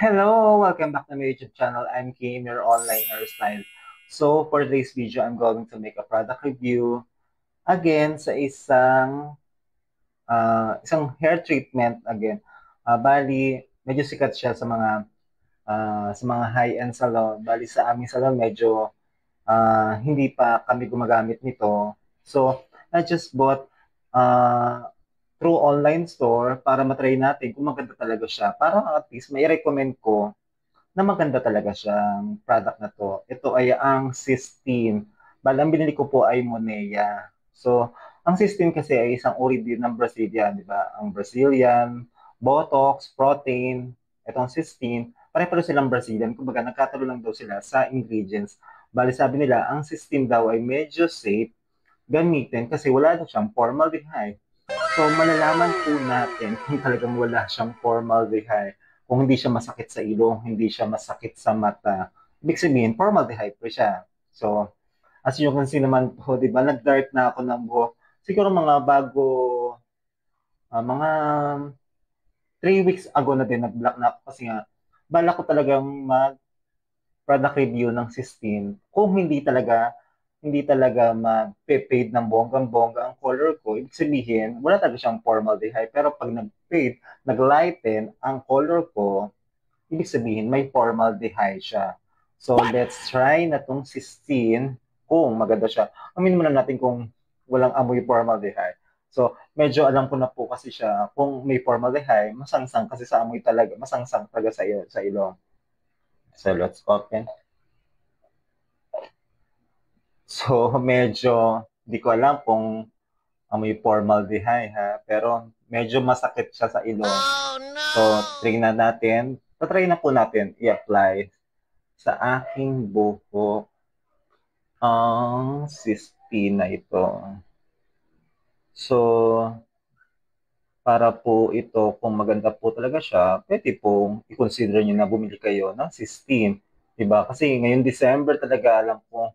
Hello! Welcome back to my YouTube channel. I'm Kim, your online hairstyle. So, for today's video, I'm going to make a product review again sa isang hair treatment again. Bali, medyo sikat siya sa mga high-end salon. Bali, sa aming salon, medyo hindi pa kami gumagamit nito. So, I just bought uh, through online store para matry natin kung maganda talaga siya. Para at least may recommend ko na maganda talaga siyang product na to. Ito ay ang Sistine. Bali, ang binili ko po ay Monea. So, ang Sistine kasi ay isang uri din ng Brazilian, di ba? Ang Brazilian, Botox, Protein, itong Sistine, pare-pareho silang Brazilian. Kumbaga, nagkatalo lang daw sila sa ingredients. Bali, sabi nila, ang Sistine daw ay medyo safe gamitin kasi wala daw siyang formaldehyde. So, malalaman po natin kung talagang wala siyang formaldehyde, kung hindi siya masakit sa ilong, hindi siya masakit sa mata. Ibig sabihin, formaldehyde po siya. So, as you can see naman po, di ba, nag-dark na ako ng buhok. Siguro mga 3 weeks ago na din, nag-black na ako kasi nga, bala ko talagang mag-product review ng Sistine. Kung hindi talaga mag-fade ng bonggang-bongga ang color ko, ibig sabihin, wala talaga siyang formaldehyde. Pero pag nag-fade, nag-lighten ang color ko, ibig sabihin, may formaldehyde siya. So, let's try na tong Sistine kung maganda siya. Aminin muna natin kung walang amoy formaldehyde. So, medyo alam ko na po kasi siya kung may formaldehyde, masangsang kasi sa amoy talaga, masangsang talaga sa ilong. So, let's open. So, medyo, di ko alam kung amoy formaldehyde ha, pero medyo masakit siya sa ilong. Oh, no! So, try na natin. Try na po natin i-apply sa aking buhok ang cysteine na ito. So, para po ito, kung maganda po talaga siya, pwede pong i-consider nyo na bumili kayo ng cysteine. Diba? Kasi ngayon December talaga alam ko,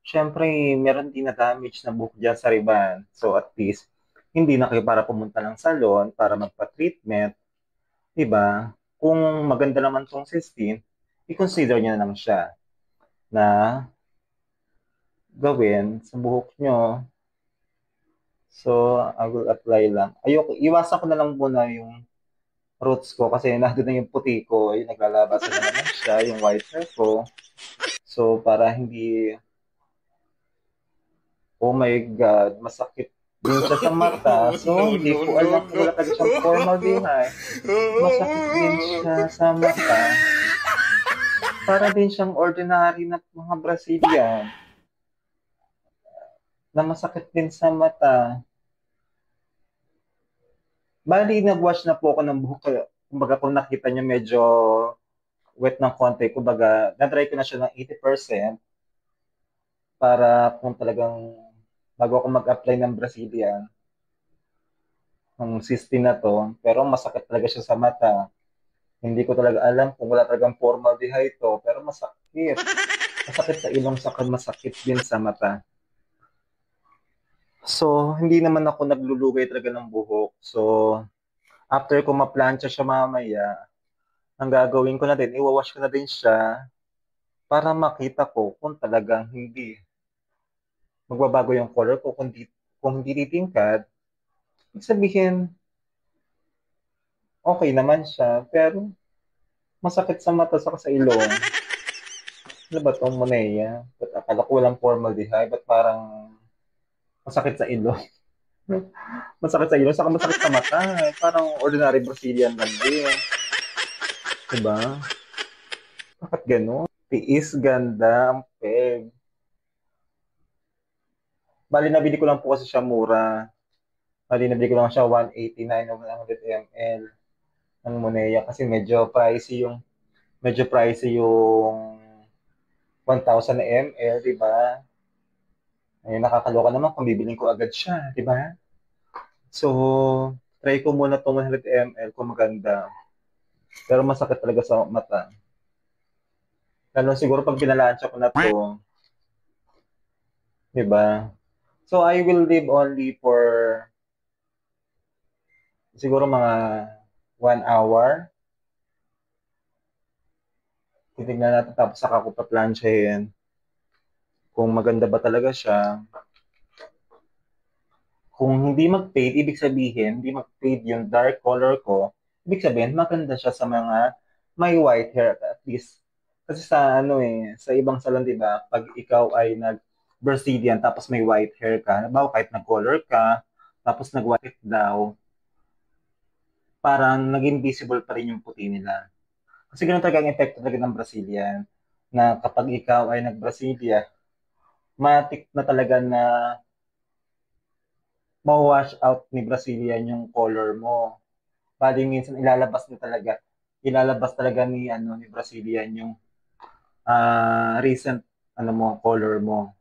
syempre meron din na damage na buhok dyan sa riban. So at least, hindi na kayo para pumunta ng salon para magpa-treatment. Diba? Kung maganda naman tong cysteine, i-consider nyo na lang siya na gawin sa buhok nyo. So, I will apply lang. Iwasan ko na lang muna yung roots ko kasi nandun na yung puti ko, yung naglalabasan na naman siya, yung white hair ko. So, para hindi, oh my God, masakit din siya sa mata. So, No, hindi no, ko no, alam kung no. wala talaga siyang formaldehyde. Masakit din siya sa mata. Para din siyang ordinary na mga Brazilian na masakit din sa mata. Bali, nag-wash na po ako ng buhok. Kumbaga, kung nakita niyo medyo wet ng konti, kumbaga, na-dry ko na siya ng 80% para kung talagang bago ako mag-apply ng Brazilian, ng cysteine na to, pero masakit talaga siya sa mata. Hindi ko talaga alam kung wala talagang formaldehyde to, pero masakit. Masakit sa ilong, saka masakit din sa mata. So, hindi naman ako naglulugay talaga ng buhok. So, after ko ma-plancha siya mamaya, ang gagawin ko na din, iwawash ko na din siya para makita ko kung talagang hindi magbabago yung color ko, kung hindi titingkad, ibig sabihin, okay naman siya, pero masakit sa mata sa ilong. Ano ba itong Monea? Ba't akala ko walang formaldehyde, ba't parang masakit sa ilong? Masakit sa ilong, saka masakit sa mata. Parang ordinary Brazilian lang din. Diba? Bakit ganun? Tiis, ganda, ang peg. Bali, nabili ko lang po kasi siya mura. Bali, nabili ko lang siya 189 o 100 ml ng Monea kasi medyo pricey yung 1,000 ml, di ba? Ay, nakakaloka naman kung bibiling ko agad siya, di ba? So, try ko muna itong 100 ml kung maganda. Pero masakit talaga sa mata. Lalo siguro pag pinalansya ko na to, di ba? So, I will leave only for siguro mga 1 hour. Titignan natin tapos saka ko pa-planchahin kung maganda ba talaga siya. Kung hindi mag-fade, ibig sabihin, hindi mag-fade yung dark color ko, ibig sabihin, maganda siya sa mga may white hair at least. Kasi sa ano sa ibang salon, di ba, pag ikaw ay nag-Brazilian tapos may white hair ka, nabaw kahit nag-color ka, tapos nag-white daw, parang naging visible pa rin yung puti nila. Kasi ganun talaga ang epekto talaga ng Brazilian, na kapag ikaw ay nag-Brasilia, matik na talaga na ma-wash out ni Brazilian yung color mo. Bali minsan ilalabas talaga ni ni Brazilian yung recent mo color mo,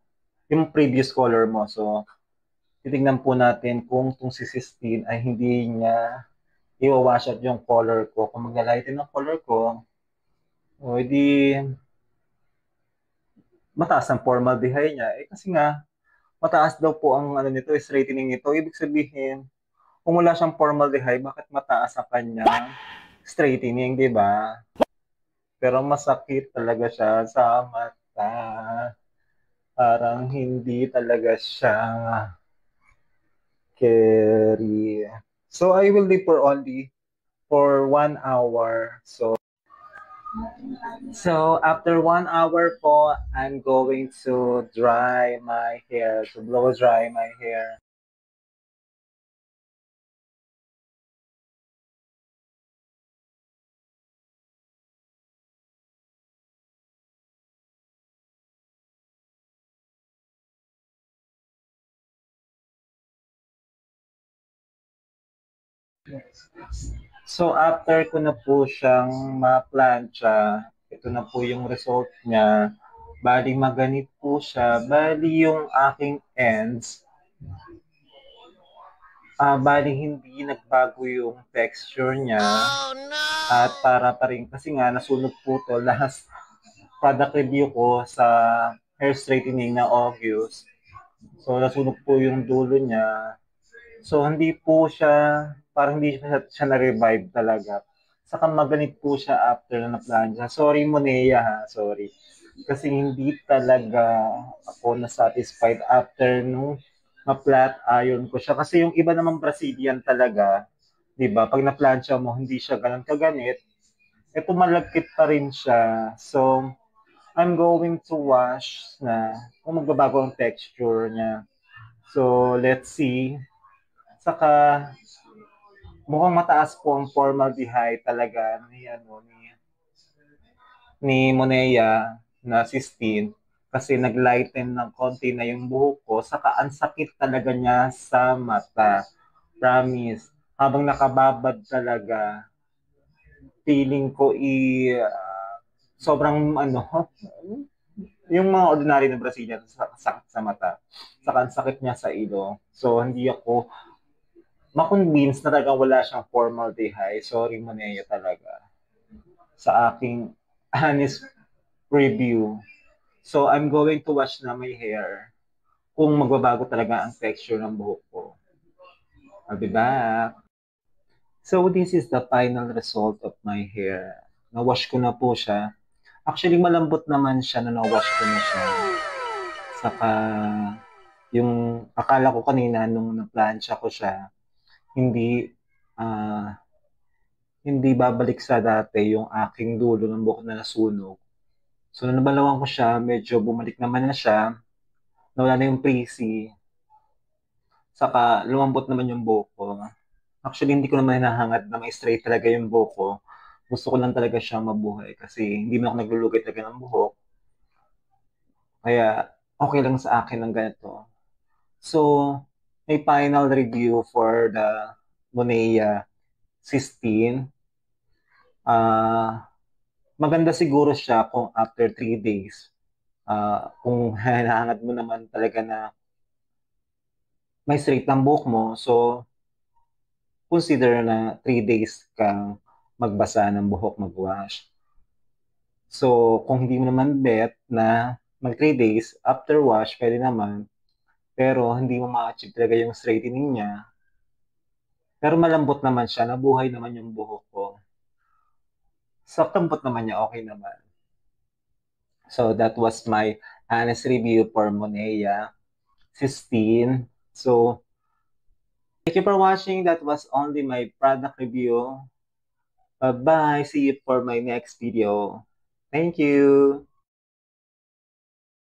yung previous color mo. So titingnan po natin kung tong si Sistine ay hindi niya i-wash out yung color ko. Kung maglalighten ng color ko, o edi mataas ang formaldehyde niya. Kasi nga, mataas daw po ang nito, straightening nito. Ibig sabihin, kung wala siyang formaldehyde, bakit mataas ang kanyang straightening, di ba? Pero masakit talaga siya sa mata. Parang hindi talaga siya carry. So, I will leave for only for 1 hour. So after 1 hour po, I'm going to dry my hair, to blow dry my hair. So after ko na po siyang ma-plancha, ito na po yung result niya. Bali maganit po siya. Bali yung aking ends, bali hindi nagbago yung texture niya. Oh, no! At para pa rin, kasi nga nasunog po to last product review ko sa hair straightening na August. So nasunog po yung dulo niya. So hindi po siya, parang hindi siya na-revive talaga. Saka maganit po siya after na na-plancha. Sorry Monea ha, sorry. Kasi hindi talaga ako na-satisfied after nung ma-flat iron ko siya. Kasi yung iba namang Brazilian talaga, di ba? Pag na-plancha mo, hindi siya ganun kaganit. Eh, pumalagkit pa rin siya. So, I'm going to wash na kung magbabago ang texture niya. So, let's see. Saka, mukhang mataas po ang formaldehyde talaga ni Monea na Sistine kasi naglighten ng konti na yung buhok ko. Saka, ang sakit talaga niya sa mata. Promise. Habang nakababad talaga, feeling ko sobrang yung mga ordinary na Brazilian sakit sa mata. Saka ang sakit niya sa ilong. So, hindi ako ma-convince na talagang wala siyang formaldehyde. Sorry, Monea talaga. Sa aking honest review. So, I'm going to wash na my hair kung magbabago talaga ang texture ng buhok ko. I'll be back. So, this is the final result of my hair. Na-wash ko na po siya. Actually, malambot naman siya na na-wash ko na siya. Saka, yung akala ko kanina nung na-plancha ko siya, hindi ah, hindi babalik sa dati yung aking dulo ng buhok na nasunog. So, nung nabalawan ko siya, medyo bumalik naman na siya. Nawala na yung frizzy. Saka, lumambot naman yung buhok ko. Actually, hindi ko naman hinahangad na may straight talaga yung buhok ko. Gusto ko lang talaga siya mabuhay kasi hindi man ako naglulugay talaga ng buhok. Kaya, okay lang sa akin ang ganito. So, may final review for the Monea 16. Maganda siguro siya kung after 3 days. Kung hinahangad mo naman talaga na may straight ang buhok mo, so consider na 3 days kang magbasa ng buhok, magwash. So, kung hindi mo naman bet na mag 3 days, after wash, pwede naman, pero hindi mo ma-achieve talaga yung straightening niya, pero malambot naman siya, nabuhay naman yung buhok ko. Sa lambot naman niya, okay naman. So that was my honest review for Monea 16. So thank you for watching. That was only my product review. Bye-bye. See you for my next video. Thank you.